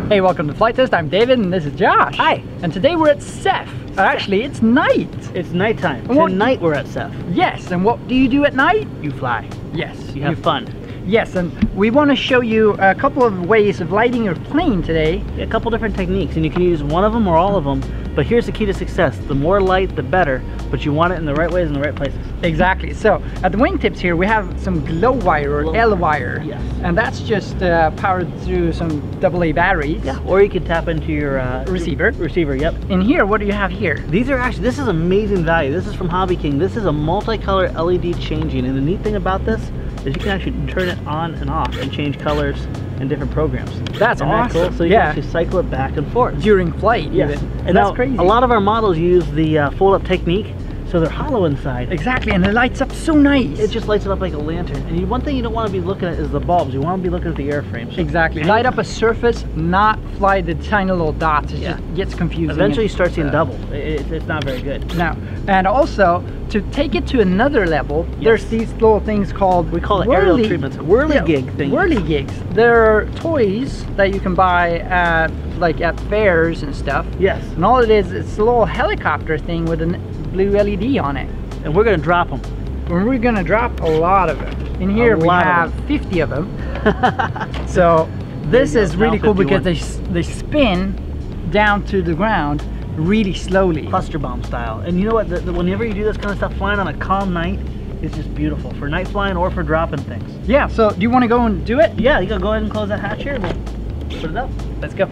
Hey, welcome to Flight Test. I'm David and this is Josh. Hi. And today we're at SEFF. Actually, it's night. It's nighttime. Tonight we're at SEFF. Yes, and what do you do at night? You fly. Yes. You have fun. Yes, and we want to show you a couple of ways of lighting your plane today. A couple different techniques, and you can use one of them or all of them, but here's the key to success. The more light, the better, but you want it in the right ways and the right places. Exactly. So, at the wingtips here, we have some glow wire or L wire. Yes. And that's just powered through some AA batteries. Yeah, or you can tap into your receiver. Receiver, yep. In here, what do you have here? These are actually, this is amazing value. This is from Hobby King. This is a multicolor LED changing, and the neat thing about this is you can actually turn it on and off and change colors in different programs. That's awesome. Cool? So you can actually cycle it back and forth. During flight, yes. even. And that's now, crazy. A lot of our models use the fold-up technique, so they're hollow inside. Exactly, and it lights up so nice. It just lights it up like a lantern. And one thing you don't want to be looking at is the bulbs. You want to be looking at the airframe. So exactly. Light up a surface, not fly the tiny little dots. It just gets confusing. Eventually you start seeing double. It's not very good. No. And also, to take it to another level, there's these little things called... We call it aerial treatments. Whirligig things. Whirligigs. They're toys that you can buy at, like at fairs and stuff. Yes. And all it is, it's a little helicopter thing with a blue LED on it. And we're going to drop them. And we're going to drop a lot of them. In here we have 50 of them. So this is really cool because they spin down to the ground really slowly. Cluster bomb style. And you know what, whenever you do this kind of stuff, flying on a calm night is just beautiful. For night flying or for dropping things. Yeah, so do you want to go and do it? Yeah, you gotta go ahead and close that hatch here and we'll put it up. Let's go.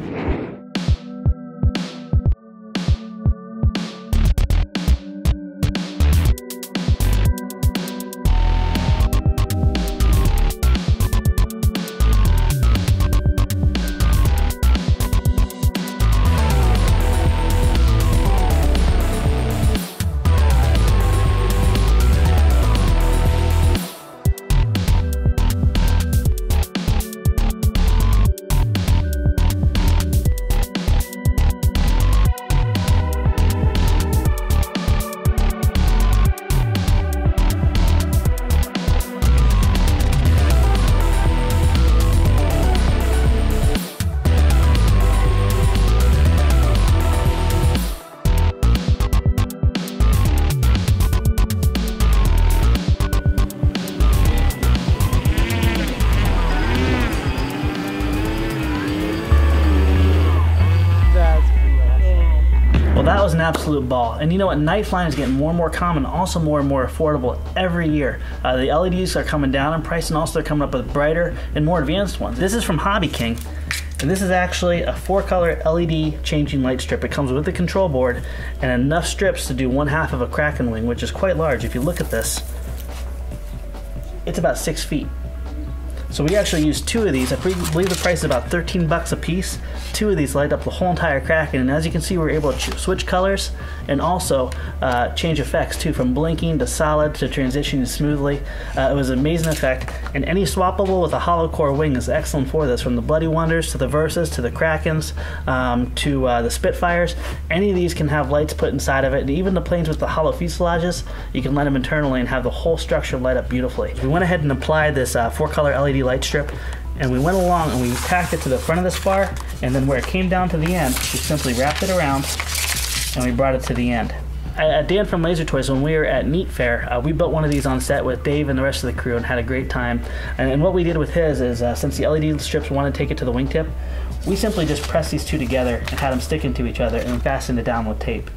That was an absolute ball. And you know what, night flying is getting more and more common, also more and more affordable every year. The LEDs are coming down in price, and also they're coming up with brighter and more advanced ones. This is from Hobby King, and this is actually a 4-color LED changing light strip. It comes with the control board and enough strips to do 1/2 of a Kraken wing, which is quite large. If you look at this, it's about 6 feet. So we actually used 2 of these. I believe the price is about 13 bucks a piece. 2 of these light up the whole entire Kraken, and as you can see, we're able to switch colors and also change effects too, from blinking to solid to transitioning smoothly. It was an amazing effect, and any swappable with a hollow core wing is excellent for this, from the Bloody Wonders to the Versas to the Krakens to the Spitfires. Any of these can have lights put inside of it, and even the planes with the hollow fuselages, you can light them internally and have the whole structure light up beautifully. We went ahead and applied this 4-color LED light strip, and we went along and we tacked it to the front of the spar, and then where it came down to the end, we simply wrapped it around and we brought it to the end. Dan from Laser Toys, when we were at Neat Fair, we built one of these on set with Dave and the rest of the crew and had a great time. And what we did with his is, since the LED strips wanted to take it to the wingtip, we simply just pressed these two together and had them stick into each other and fastened it down with tape.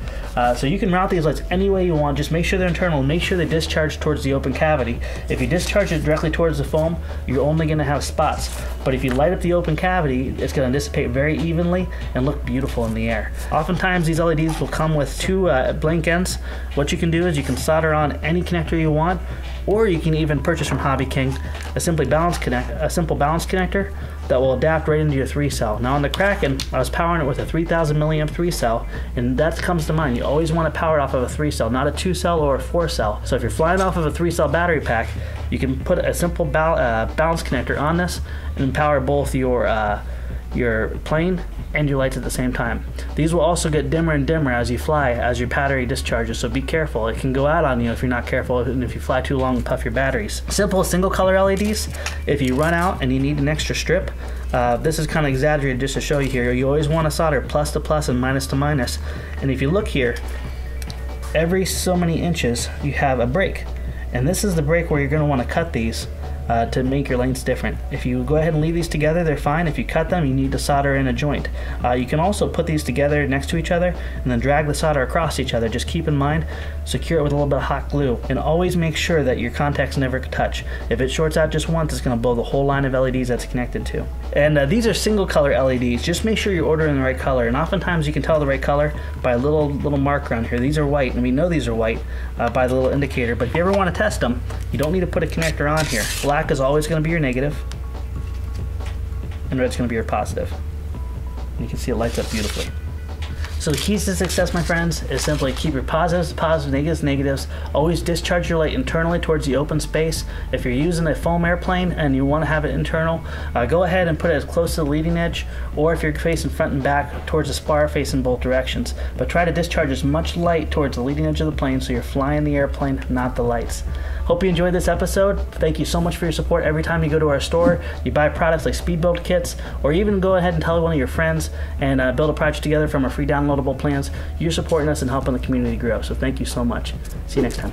So you can mount these lights any way you want. Just make sure they're internal. Make sure they discharge towards the open cavity. If you discharge it directly towards the foam, you're only going to have spots. But if you light up the open cavity, it's going to dissipate very evenly and look beautiful in the air. Oftentimes these LEDs will come with 2 blank ends. What you can do is you can solder on any connector you want, or you can even purchase from Hobby King a simple balance connector that will adapt right into your 3-cell. Now on the Kraken, I was powering it with a 3000 milliamp 3-cell, and that comes to mind. You always want to power it off of a 3-cell, not a 2-cell or a 4-cell. So if you're flying off of a 3-cell battery pack, you can put a simple balance connector on this and power both your plane and your lights at the same time. These will also get dimmer and dimmer as you fly, as your battery discharges, so be careful. It can go out on you if you're not careful, and if you fly too long and puff your batteries. Simple single color LEDs, if you run out and you need an extra strip, this is kind of exaggerated just to show you here. You always want to solder plus to plus and minus to minus. And if you look here, every so many inches you have a break. And this is the break where you're going to want to cut these to make your lanes different. If you go ahead and leave these together, they're fine. If you cut them, you need to solder in a joint. You can also put these together next to each other and then drag the solder across each other. Just keep in mind, secure it with a little bit of hot glue, and always make sure that your contacts never touch. If it shorts out just once, it's going to blow the whole line of LEDs that's connected to. And these are single color LEDs. Just make sure you're ordering the right color, and oftentimes you can tell the right color by a little mark around here. These are white, and we know these are white by the little indicator, but if you ever want to test them, you don't need to put a connector on here. Black is always going to be your negative, and red's going to be your positive. And you can see it lights up beautifully. So the keys to success, my friends, is simply keep your positives positives, negatives negatives. Always discharge your light internally towards the open space. If you're using a foam airplane and you want to have it internal, go ahead and put it as close to the leading edge, or if you're facing front and back, towards the spar facing both directions. But try to discharge as much light towards the leading edge of the plane so you're flying the airplane, not the lights. Hope you enjoyed this episode. Thank you so much for your support. Every time you go to our store, you buy products like speed build kits, or even go ahead and tell one of your friends and build a project together from our free downloadable plans. You're supporting us and helping the community grow. So thank you so much. See you next time.